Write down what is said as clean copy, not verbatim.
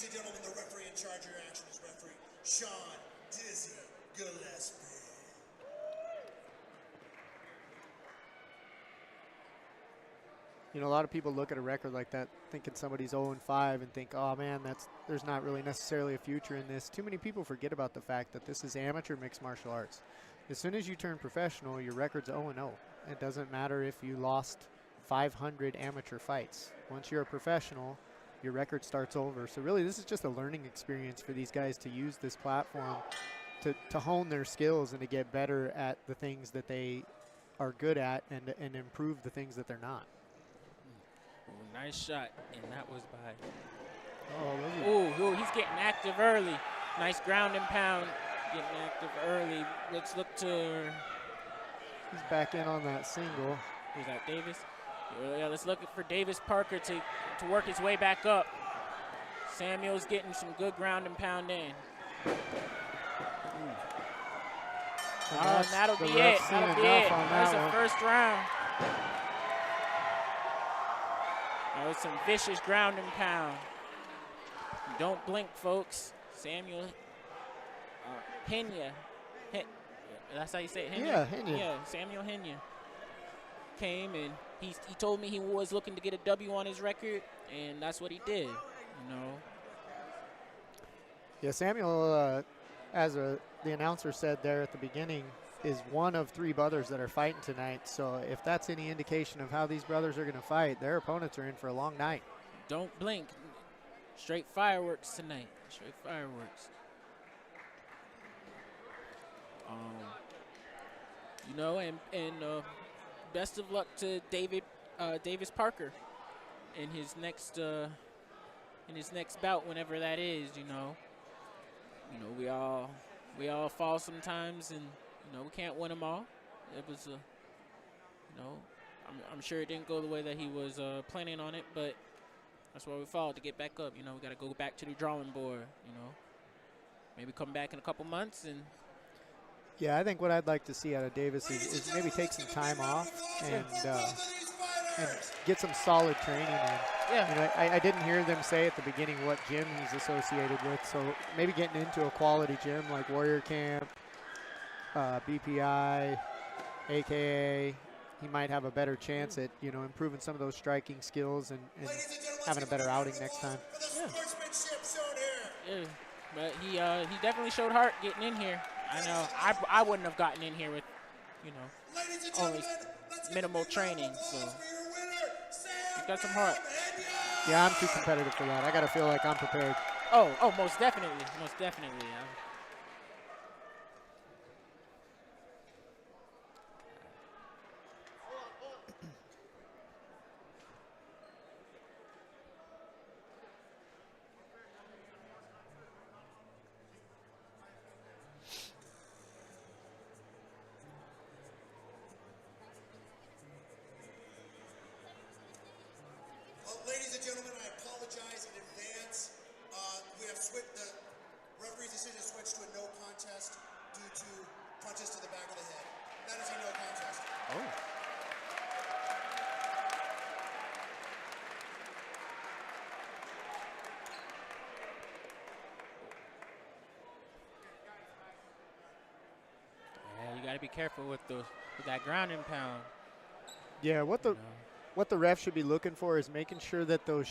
Ladies and gentlemen, the referee in charge of your action is referee Sean Dizzy Gillespie. You know, a lot of people look at a record like that thinking somebody's 0-5 and think, oh man, there's not really necessarily a future in this. Too many people forget about the fact that this is amateur mixed martial arts. As soon as you turn professional, your record's 0-0. It doesn't matter if you lost 500 amateur fights. Once you're a professional, your record starts over. So really, this is just a learning experience for these guys to use this platform to hone their skills and to get better at the things that they are good at and improve the things that they're not. Ooh, nice shot, and that was by. Oh, He's getting active early. Nice ground and pound, getting active early. Let's look to. He's back in on that single. Who's that, Davis? Yeah, let's look for Davis Parker to work his way back up. Samuel's getting some good ground and pound in. And that'll be it. That'll be it. That's the first round. That was some vicious ground and pound. Don't blink, folks. Samuel Henyan. That's how you say it, Henyan? Yeah, Henyan. Yeah, Samuel Henyan came and he told me he was looking to get a W on his record, and that's what he did, you know. Yeah, Samuel, as the announcer said there at the beginning, is one of 3 brothers that are fighting tonight. So if that's any indication of how these brothers are going to fight, their opponents are in for a long night. Don't blink. Straight fireworks tonight. Straight fireworks. You know, and best of luck to Davis Parker in his next bout, whenever that is. You know, we all fall sometimes, and you know we can't win them all. It was I'm sure it didn't go the way that he was planning on it, but that's why we fall, to get back up. You know, we got to go back to the drawing board. You know, maybe come back in a couple months and. Yeah, I think what I'd like to see out of Davis is maybe take some time off and get some solid training in. Yeah. You know, I didn't hear them say at the beginning what gym he's associated with, so maybe getting into a quality gym like Warrior Camp, BPI, AKA, he might have a better chance at, you know, improving some of those striking skills and having a better outing next time. Yeah, but he definitely showed heart getting in here. I know I wouldn't have gotten in here with, you know, only minimal training, so he's got some heart. Yeah, I'm too competitive for that. I got to feel like I'm prepared. Oh, most definitely, most definitely. Ladies and gentlemen, I apologize in advance. We have switched, the referee's decision switched to a no contest due to punches to the back of the head. That is a no contest. Oh. Yeah, you got to be careful with that ground and pound. Yeah, what the ref should be looking for is making sure that those